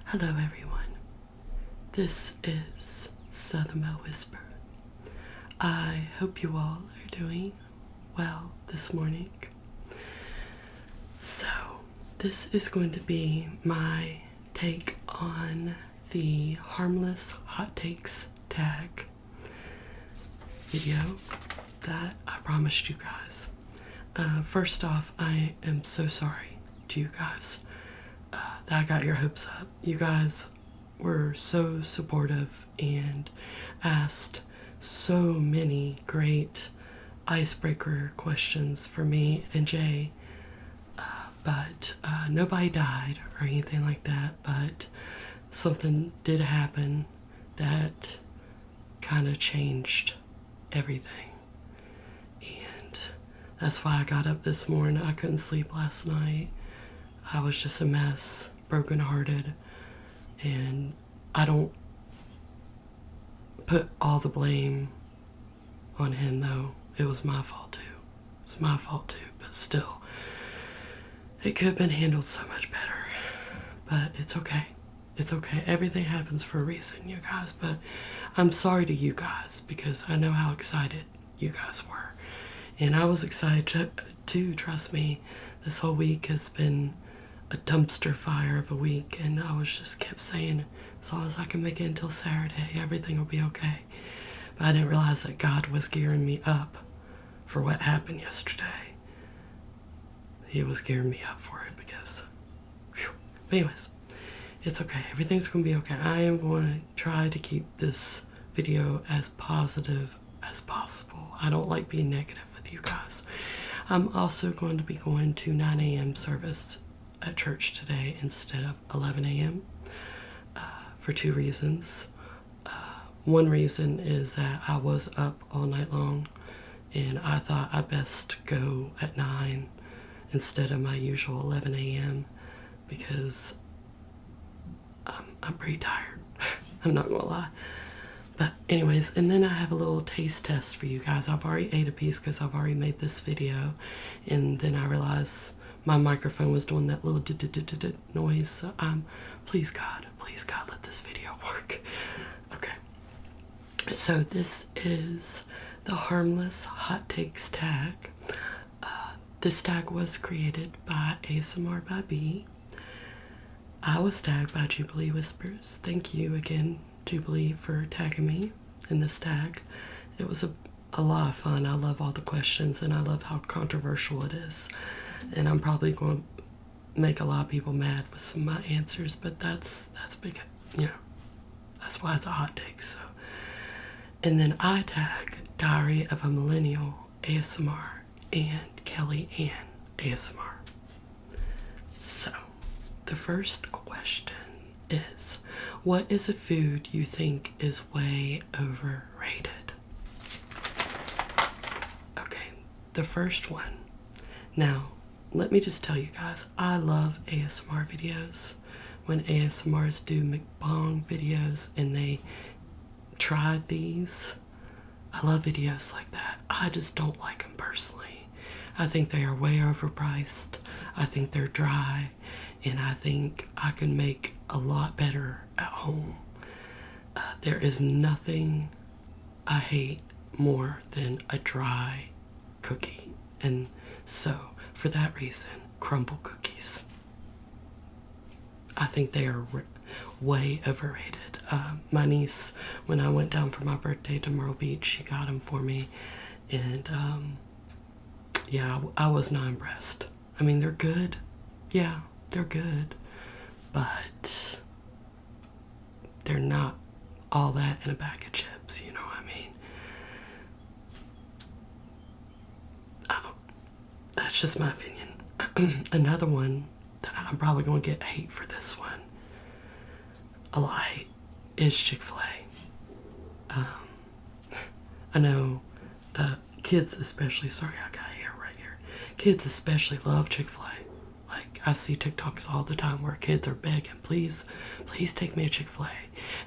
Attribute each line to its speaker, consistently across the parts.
Speaker 1: Hello everyone, this is Southern Belle Whisper. I hope you all are doing well this morning. So, this is going to be my take on the Harmless Hot Takes tag video that I promised you guys. First off, I am so sorry to you guys that I got your hopes up. You guys were so supportive and asked so many great icebreaker questions for me and Jay, but nobody died or anything like that, but something did happen that kind of changed everything. And that's why I got up this morning. I couldn't sleep last night. I was just a mess, brokenhearted, and I don't put all the blame on him though. It was my fault too. It's my fault too, but still, it could have been handled so much better. But it's okay. It's okay. Everything happens for a reason, you guys. But I'm sorry to you guys because I know how excited you guys were. And I was excited too, trust me. This whole week has been a dumpster fire of a week, and I was just kept saying, as long as I can make it until Saturday, everything will be okay. But I didn't realize that God was gearing me up for what happened yesterday. He was gearing me up for it because, whew. But anyways, it's okay. Everything's going to be okay. I am going to try to keep this video as positive as possible. I don't like being negative with you guys. I'm also going to be going to 9 a.m. service at church today instead of 11 a.m. For two reasons. One reason is that I was up all night long and I thought I best go at 9 instead of my usual 11 a.m. because I'm pretty tired. I'm not gonna lie. But anyways, and then I have a little taste test for you guys. I've already ate a piece because I've already made this video, and then I realized my microphone was doing that little noise. So please God, let this video work. Okay. So this is the Harmless Hot Takes tag. This tag was created by ASMR by B. I was tagged by Jubilee Whispers. Thank you again, Jubilee, for tagging me in this tag. It was a lot of fun. I love all the questions and I love how controversial it is. And I'm probably going to make a lot of people mad with some of my answers, but that's big, you know, that's why it's a hot take. So, and then I tag Diary of a Millennial ASMR and Kelly Ann ASMR. So, the first question is, what is a food you think is way overrated? Okay, the first one. Now, let me just tell you guys, I love ASMR videos. When ASMRs do mukbang videos and they tried these, I love videos like that. I just don't like them personally. I think they are way overpriced. I think they're dry. And I think I can make a lot better at home. There is nothing I hate more than a dry cookie. And so, for that reason, crumble cookies. I think they are way overrated. My niece, when I went down for my birthday to Myrtle Beach, she got them for me. And, yeah, I was not impressed. I mean, they're good. Yeah, they're good. But they're not all that in a bag of chips, you know what I mean? That's just my opinion. Another one that I'm probably going to get hate for this one, a lot of hate, is Chick-fil-A. I know kids especially, sorry I got hair right here, kids especially love Chick-fil-A. Like, I see TikToks all the time where kids are begging, please take me to Chick-fil-A.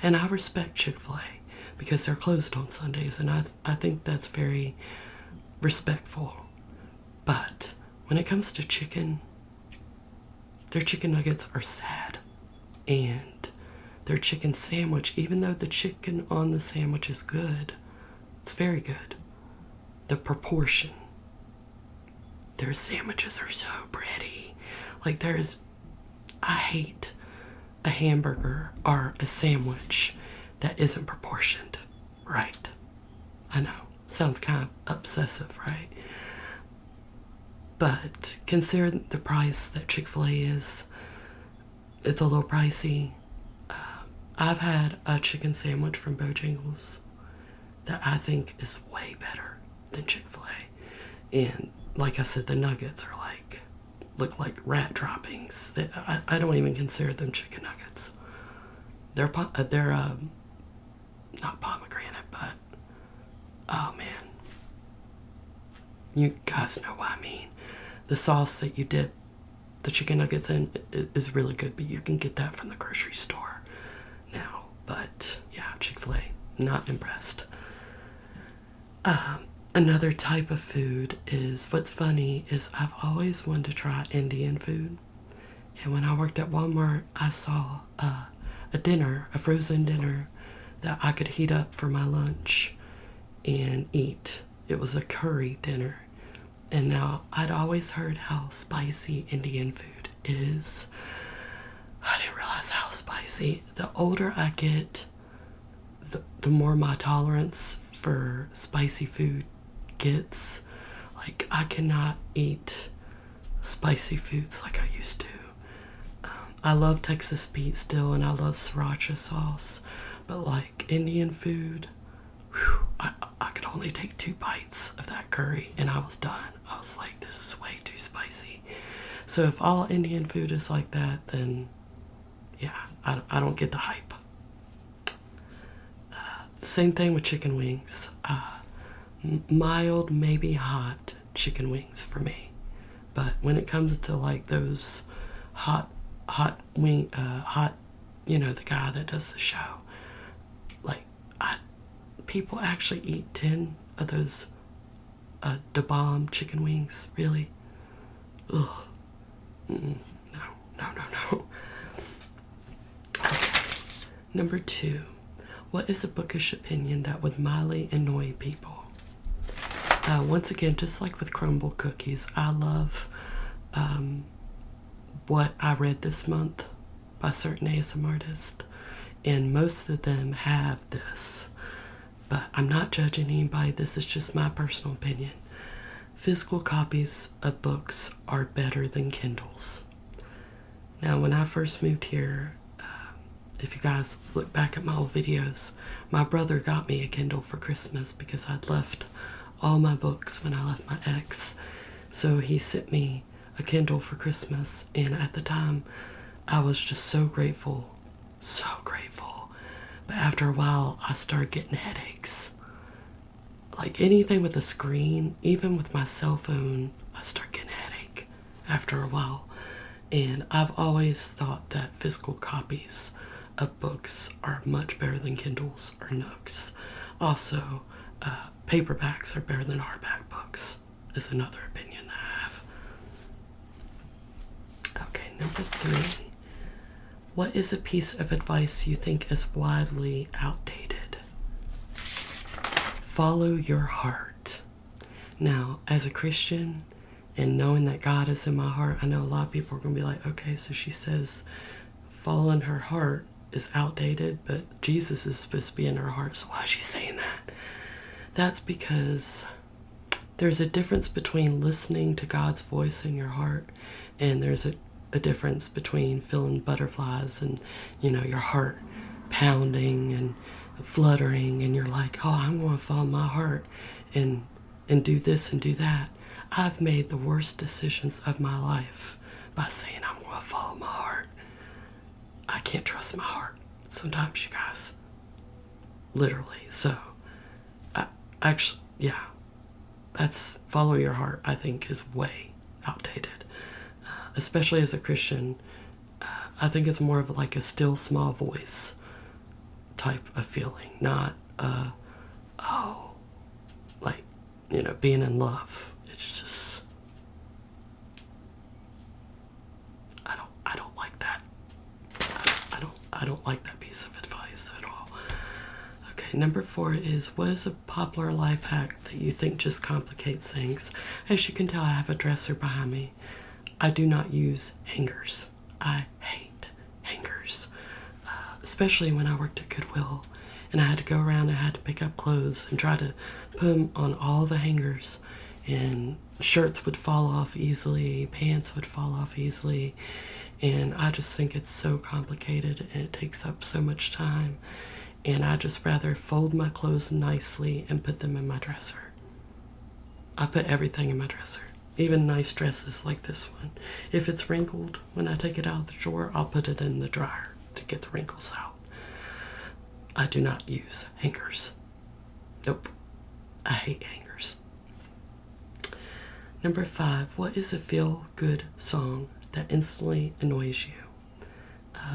Speaker 1: And I respect Chick-fil-A because they're closed on Sundays, and I think that's very respectful. But when it comes to chicken, their chicken nuggets are sad. And their chicken sandwich, even though the chicken on the sandwich is good, it's very good. The proportion. Their sandwiches are so pretty. Like I hate a hamburger or a sandwich that isn't proportioned right. I know, sounds kind of obsessive, right? But consider the price that Chick-fil-A is. It's a little pricey. I've had a chicken sandwich from Bojangles that I think is way better than Chick-fil-A. And like I said, the nuggets are look like rat droppings. I don't even consider them chicken nuggets. They're not pomegranate, but oh man, you guys know what I mean. The sauce that you dip the chicken nuggets in is really good, but you can get that from the grocery store now. But yeah, Chick-fil-A, not impressed. Another type of food is, what's funny is I've always wanted to try Indian food. And when I worked at Walmart, I saw a frozen dinner that I could heat up for my lunch and eat. It was a curry dinner. And now I'd always heard how spicy Indian food is. I didn't realize how spicy. The older I get, the more my tolerance for spicy food gets. Like, I cannot eat spicy foods like I used to. I love Texas Pete still, and I love sriracha sauce, but like Indian food, whew, I could only take 2 bites of that curry and I was done. I was like, this is way too spicy. So if all Indian food is like that, then yeah, I don't get the hype. Same thing with chicken wings. Mild, maybe hot chicken wings for me. But when it comes to like those hot, the guy that does the show, like, people actually eat 10 of those Da Bomb chicken wings, really? Ugh. No. Number 2. What is a bookish opinion that would mildly annoy people? Once again, just like with crumble cookies, I love what I read this month by certain ASMR artists, and most of them have this. But I'm not judging anybody, this is just my personal opinion. Physical copies of books are better than Kindles. Now, when I first moved here, if you guys look back at my old videos, my brother got me a Kindle for Christmas because I'd left all my books when I left my ex. So he sent me a Kindle for Christmas, and at the time, I was just so grateful. So grateful. But after a while, I started getting headaches. Like anything with a screen, even with my cell phone, I start getting a headache after a while. And I've always thought that physical copies of books are much better than Kindles or Nooks. Also, paperbacks are better than hardback books, is another opinion that I have. Okay, number 3. What is a piece of advice you think is widely outdated? Follow your heart. Now, as a Christian, and knowing that God is in my heart, I know a lot of people are going to be like, okay, so she says following her heart is outdated, but Jesus is supposed to be in her heart, so why is she saying that? That's because there's a difference between listening to God's voice in your heart, and there's a difference between feeling butterflies and, your heart pounding and fluttering, and you're like, oh, I'm going to follow my heart and do this and do that. I've made the worst decisions of my life by saying I'm going to follow my heart. I can't trust my heart sometimes, you guys. Literally. So, that's follow your heart, I think, is way outdated. Especially as a Christian, I think it's more of like a still small voice type of feeling, not, being in love. It's just, I don't like that. I don't like that piece of advice at all. Okay, number 4 is, what is a popular life hack that you think just complicates things? As you can tell, I have a dresser behind me. I do not use hangers. I hate hangers, especially when I worked at Goodwill and I had to go around and I had to pick up clothes and try to put them on all the hangers, and shirts would fall off easily, pants would fall off easily, and I just think it's so complicated and it takes up so much time, and I just rather fold my clothes nicely and put them in my dresser. I put everything in my dresser, even nice dresses like this one. If it's wrinkled, when I take it out of the drawer, I'll put it in the dryer to get the wrinkles out. I do not use hangers. Nope. I hate hangers. Number 5, what is a feel-good song that instantly annoys you?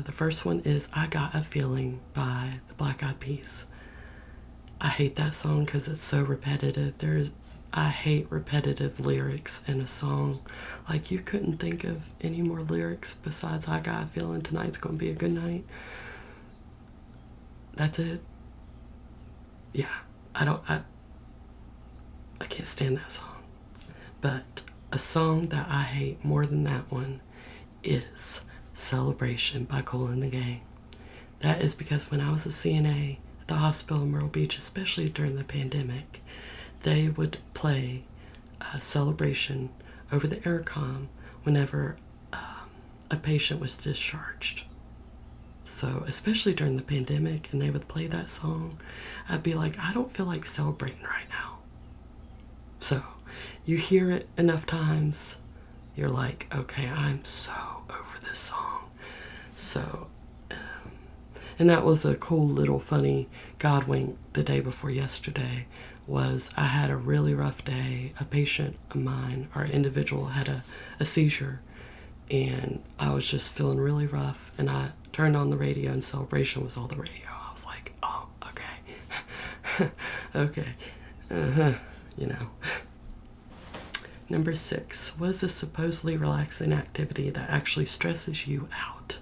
Speaker 1: The first one is I Got a Feeling by the Black Eyed Peas. I hate that song because it's so repetitive. I hate repetitive lyrics in a song. Like, you couldn't think of any more lyrics besides I Got a Feeling tonight's gonna be a good night. That's it. Yeah, I can't stand that song. But a song that I hate more than that one is Celebration by Cole and the Gang. That is because when I was a CNA at the hospital in Myrtle Beach, especially during the pandemic, they would play Celebration over the intercom whenever a patient was discharged. So, especially during the pandemic, and they would play that song, I'd be like, I don't feel like celebrating right now. So, you hear it enough times, you're like, okay, I'm so over this song. So, and that was a cool little funny God wink the day before yesterday. Was I had a really rough day. A patient of mine, our individual, had a seizure, and I was just feeling really rough, and I turned on the radio and Celebration was all the radio. I was like, oh, okay. Okay. You know. Number 6, what is a supposedly relaxing activity that actually stresses you out?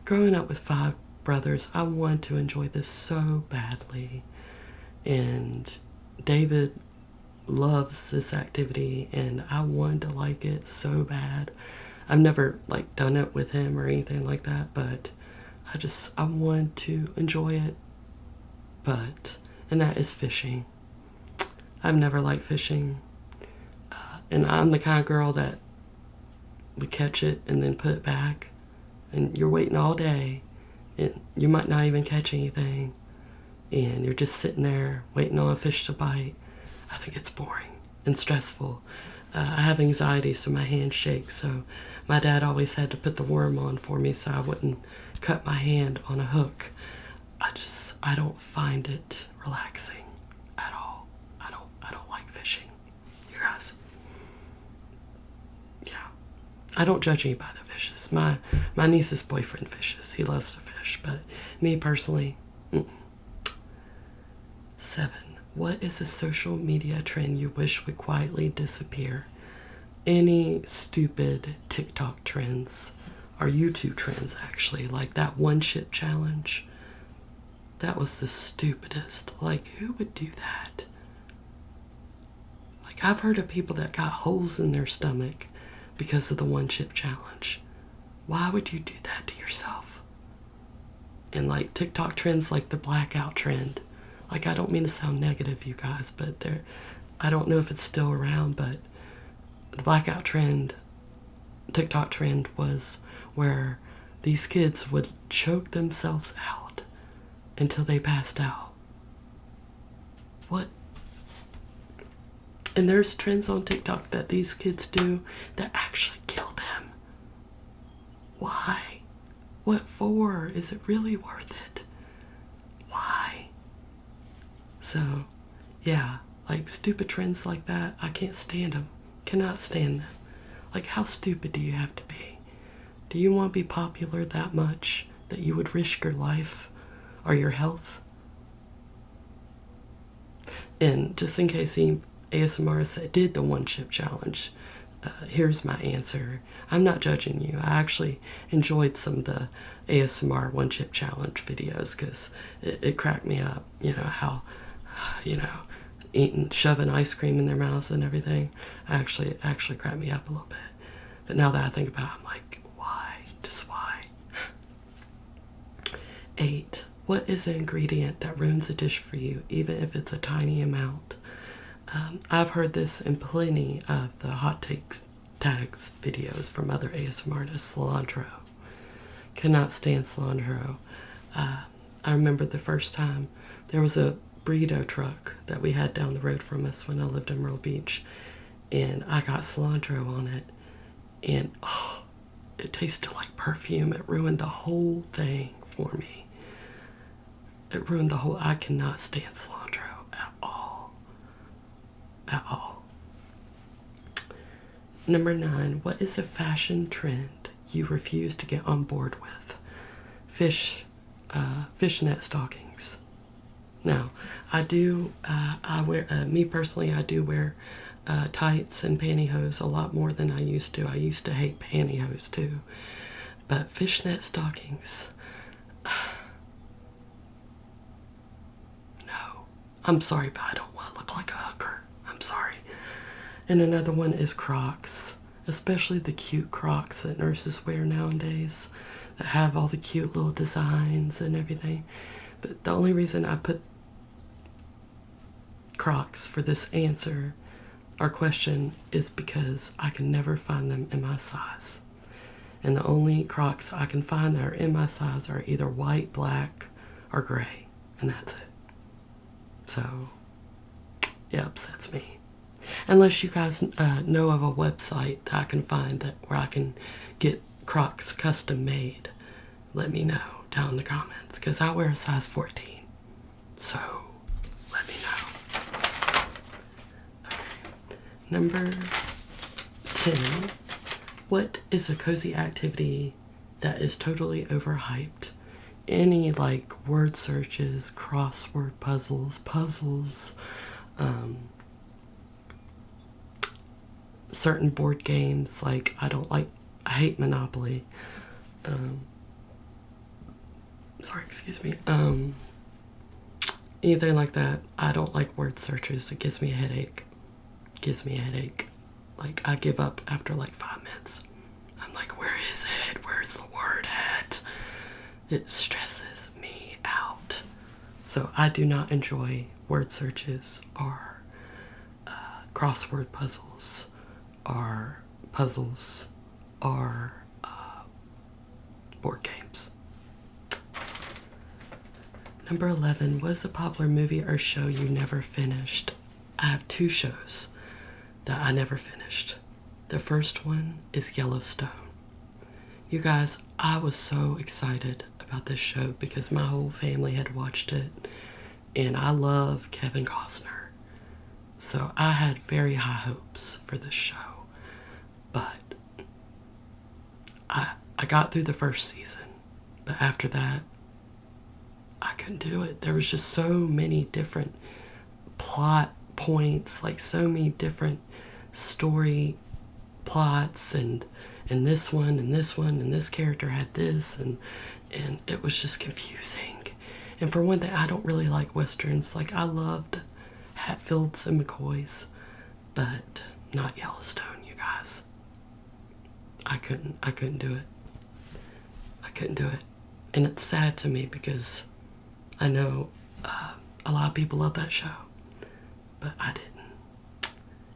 Speaker 1: Growing up with 5 brothers, I wanted to enjoy this so badly, and David loves this activity, and I wanted to like it so bad. I've never done it with him or anything like that, but I wanted to enjoy it. And that is fishing. I've never liked fishing, and I'm the kind of girl that would catch it and then put it back, and you're waiting all day, and you might not even catch anything, and you're just sitting there waiting on a fish to bite. I think it's boring and stressful. I have anxiety, so my hands shake, so my dad always had to put the worm on for me so I wouldn't cut my hand on a hook. I don't find it relaxing at all. I don't like fishing. You guys? Yeah. I don't judge anybody that fishes. My niece's boyfriend fishes. He loves to fish, but me personally, 7. What is a social media trend you wish would quietly disappear? Any stupid TikTok trends, or YouTube trends actually, like that one chip challenge. That was the stupidest. Like, who would do that? Like, I've heard of people that got holes in their stomach because of the one chip challenge. Why would you do that to yourself? And like TikTok trends like the blackout trend. Like, I don't mean to sound negative, you guys, but I don't know if it's still around, but the blackout trend, TikTok trend, was where these kids would choke themselves out until they passed out. What? And there's trends on TikTok that these kids do that actually kill them. Why? What for? Is it really worth it? Why? So, yeah, like stupid trends like that, I can't stand them. Cannot stand them. Like, how stupid do you have to be? Do you want to be popular that much that you would risk your life or your health? And just in case the ASMRs that did the one chip challenge, here's my answer. I'm not judging you. I actually enjoyed some of the ASMR one chip challenge videos because it cracked me up. You know, how, you know, shoving ice cream in their mouths and everything. Actually cracked me up a little bit. But now that I think about it, I'm like, why? Just why? 8. What is an ingredient that ruins a dish for you, even if it's a tiny amount? I've heard this in plenty of the hot tags videos from other ASMR artists. Cilantro. Cannot stand cilantro. I remember the first time there was a burrito truck that we had down the road from us when I lived in Myrtle Beach, and I got cilantro on it, and oh, it tasted like perfume. It ruined the whole thing for me. It ruined the whole. I cannot stand cilantro at all. At all. Number 9. What is a fashion trend you refuse to get on board with? Fishnet stockings. Now, I do, me personally, I do wear tights and pantyhose a lot more than I used to. I used to hate pantyhose too. But fishnet stockings, no. I'm sorry, but I don't want to look like a hooker. I'm sorry. And another one is Crocs, especially the cute Crocs that nurses wear nowadays that have all the cute little designs and everything. But the only reason I put Crocs for this answer or question is because I can never find them in my size. And the only Crocs I can find that are in my size are either white, black, or gray. And that's it. So, it upsets me. Unless you guys know of a website that I can find that where I can get Crocs custom made, let me know down in the comments, because I wear a size 14. So, let me know. Okay. Number 10. What is a cozy activity that is totally overhyped? Any like word searches, crossword puzzles, certain board games, like I hate Monopoly. Excuse me. Anything like that. I don't like word searches. It gives me a headache. Like, I give up after like 5 minutes. I'm like, where is it? Where's the word at? It stresses me out. So I do not enjoy word searches or crossword puzzles or board games. Number 11. What is a popular movie or show you never finished? I have 2 shows that I never finished. The first one is Yellowstone. You guys, I was so excited about this show because my whole family had watched it, and I love Kevin Costner. So I had very high hopes for this show. But I got through the first season. But after that, I couldn't do it. There was just so many different plot points, like so many different story plots, and this one and this one and this character had this, and it was just confusing. And for one thing, I don't really like westerns. Like, I loved Hatfields and McCoys, but not Yellowstone, you guys. I couldn't do it. I couldn't do it. And it's sad to me because I know a lot of people love that show, but I didn't.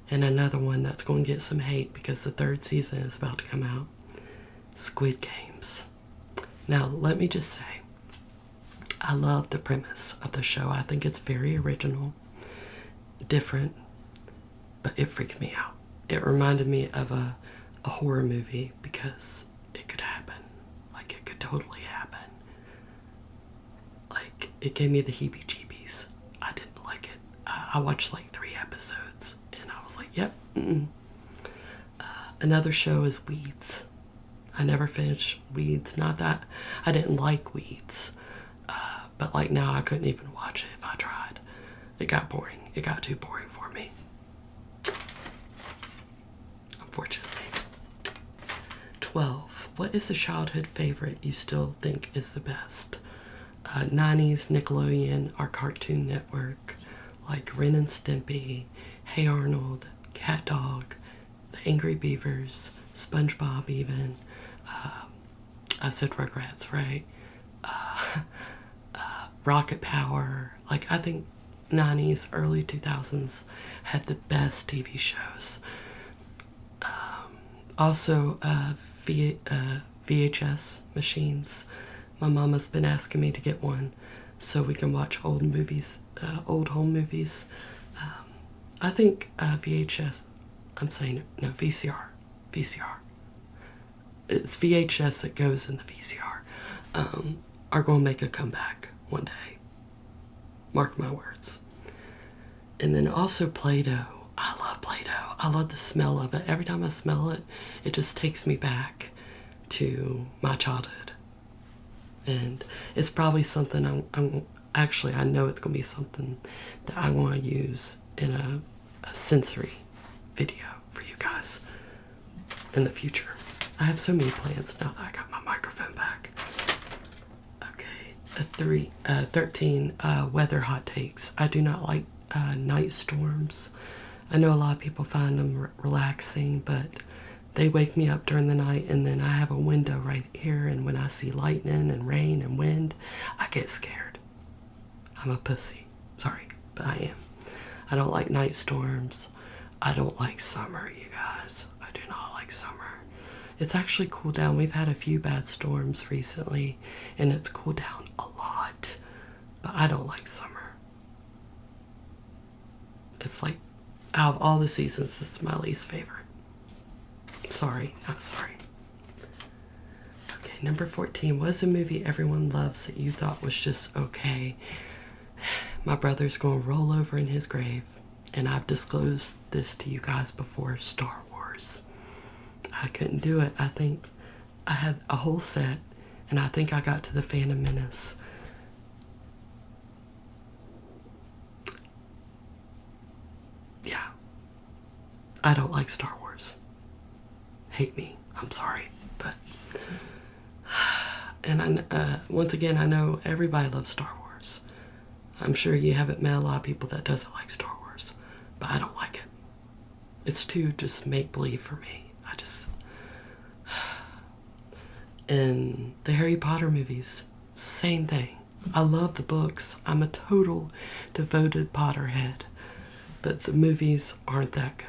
Speaker 1: And another one that's going to get some hate because the 3rd season is about to come out, Squid Games. Now, let me just say, I love the premise of the show. I think it's very original, different, but it freaked me out. It reminded me of a horror movie because it could happen. Like, it could totally happen. Like, it gave me the heebie-jeebies. I didn't like it. I watched like 3 episodes, and I was like, yep. Another show is Weeds. I never finished Weeds. Not that I didn't like Weeds, but like now I couldn't even watch it if I tried. It got boring. It got too boring for me. I'm unfortunately. 12. What is a childhood favorite you still think is the best? 90s Nickelodeon or Cartoon Network, like Ren and Stimpy, Hey Arnold, Cat Dog, The Angry Beavers, SpongeBob even. I said Rugrats, right? Rocket Power. Like, I think 90s, early 2000s had the best TV shows. Also, VHS machines. My mama's been asking me to get one so we can watch old movies, old home movies. I think VHS, I'm saying it, no, VCR. It's VHS that goes in the VCR. Are going to make a comeback one day. Mark my words. And then also Play-Doh. I love Play-Doh. I love the smell of it. Every time I smell it, it just takes me back to my childhood. And it's probably something actually, I know it's going to be something that I want to use in a sensory video for you guys in the future. I have so many plans now that I got my microphone back. Okay, 13, weather hot takes. I do not like night storms. I know a lot of people find them relaxing, but they wake me up during the night, and then I have a window right here, and when I see lightning and rain and wind, I get scared. I'm a pussy. Sorry, but I am. I don't like night storms. I don't like summer, you guys. I do not like summer. It's actually cooled down. We've had a few bad storms recently, and it's cooled down a lot. But I don't like summer. It's like, out of all the seasons, it's my least favorite. Sorry, not sorry. Okay, number 14. What is a movie everyone loves that you thought was just okay? My brother's going to roll over in his grave, and I've disclosed this to you guys before. Star Wars. I couldn't do it. I think I had a whole set, and I think I got to the Phantom Menace. Yeah. I don't like Star Wars. Hate me. I'm sorry. But, and once again, I know everybody loves Star Wars. I'm sure you haven't met a lot of people that doesn't like Star Wars, but I don't like it. It's too just make-believe for me. And the Harry Potter movies, same thing. I love the books. I'm a total devoted Potterhead, but the movies aren't that good.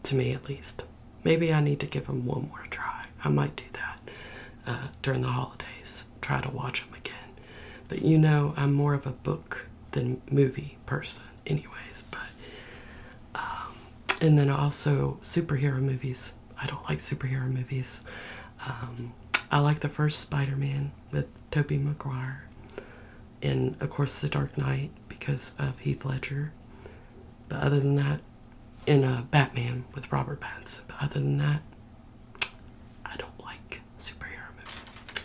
Speaker 1: To me, at least. Maybe I need to give them one more try. I might do that during the holidays. Try to watch them again. But you know, I'm more of a book than movie person anyways. But and then also superhero movies. I don't like superhero movies. I like the first Spider-Man with Tobey Maguire. And, of course, The Dark Knight because of Heath Ledger. But other than that, and Batman with Robert Pattinson. But other than that, I don't like superhero movies.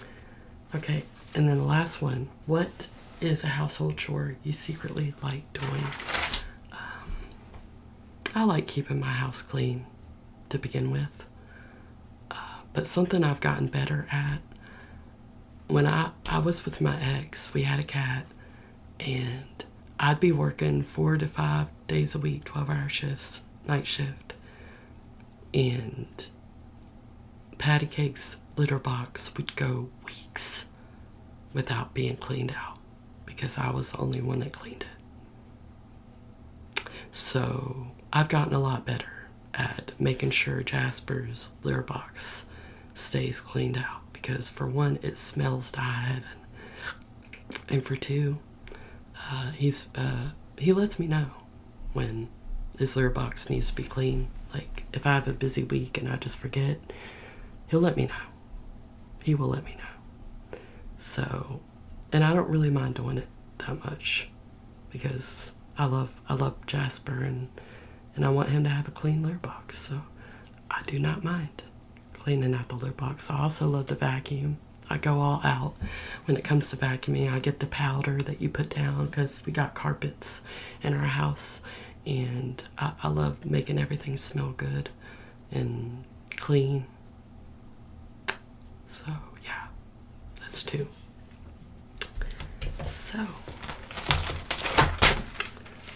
Speaker 1: Okay, and then the last one. What is a household chore you secretly like doing? I like keeping my house clean to begin with. But something I've gotten better at, when I was with my ex, we had a cat, and I'd be working 4 to 5 days a week, 12-hour shifts, night shift, and Patty Cake's litter box would go weeks without being cleaned out because I was the only one that cleaned it. So I've gotten a lot better at making sure Jasper's litter box stays cleaned out because for one, it smells to high heaven, and for two, he lets me know when his litter box needs to be clean. Like if I have a busy week and I just forget, he'll let me know. He will let me know. So, and I don't really mind doing it that much because I love Jasper and I want him to have a clean litter box. So I do not mind cleaning out the litter box. I also love the vacuum. I go all out when it comes to vacuuming. I get the powder that you put down because we got carpets in our house and I love making everything smell good and clean. So yeah, that's 2. So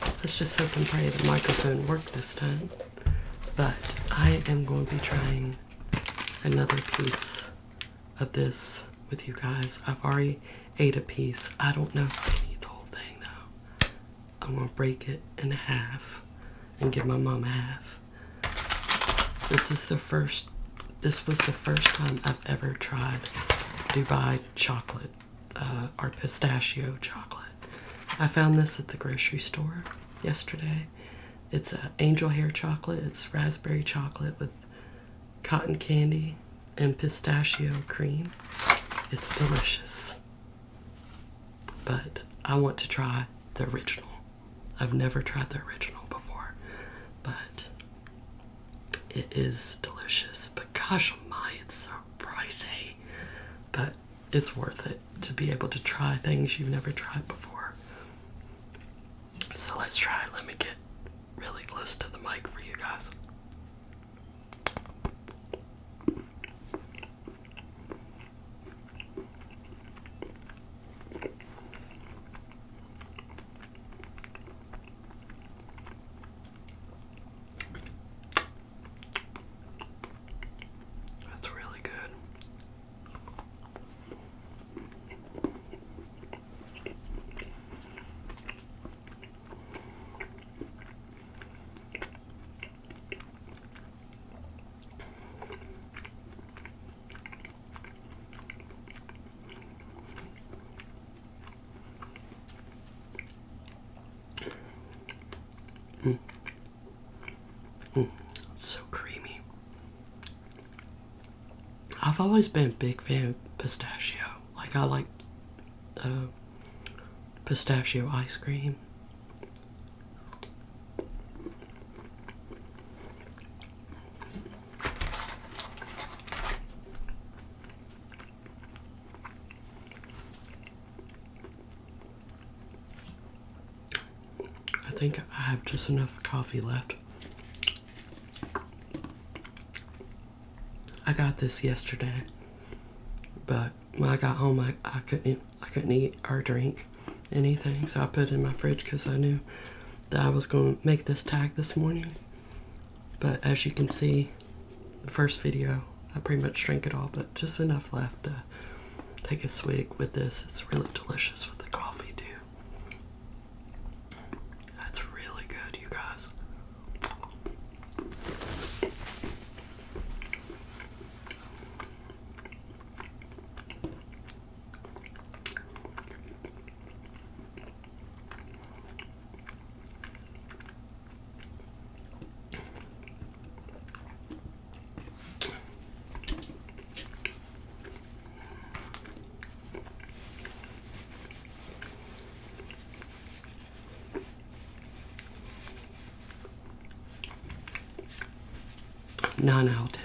Speaker 1: let's just hope and pray the microphone worked this time. But I am going to be trying another piece of this with you guys. I've already ate a piece. I don't know if I can eat the whole thing though. I'm going to break it in half and give my mom half. This was the first time I've ever tried Dubai chocolate, or pistachio chocolate. I found this at the grocery store yesterday. It's angel hair chocolate. It's raspberry chocolate with cotton candy and pistachio cream. It's delicious. But I want to try the original. I've never tried the original before, but it is delicious. But gosh almighty, it's so pricey. But it's worth it to be able to try things you've never tried before. So let's try it. Let me get really close to the mic for you guys. That's really good. So creamy. I've always been a big fan of pistachio. Like, I like pistachio ice cream. I think I have just enough coffee left. I got this yesterday, but when I got home, I couldn't eat or drink anything, so I put it in my fridge because I knew that I was going to make this tag this morning. But as you can see, the first video, I pretty much drank it all, but just enough left to take a swig with this. It's really delicious with the coffee too. That's really good, you guys. Nine out of 10.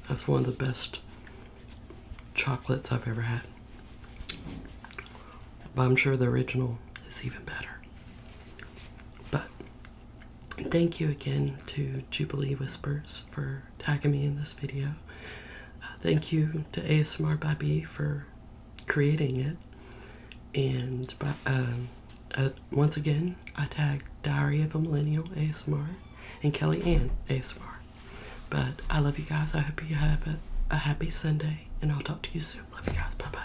Speaker 1: That's one of the best chocolates I've ever had. But I'm sure the original is even better. But thank you again to Jubilee Whispers for tagging me in this video. Thank you to ASMR by B for creating it. And once again, I tagged Diary of a Millennial ASMR and Kelly Ann ASMR. But I love you guys. I hope you have a happy Sunday, and I'll talk to you soon. Love you guys. Bye-bye.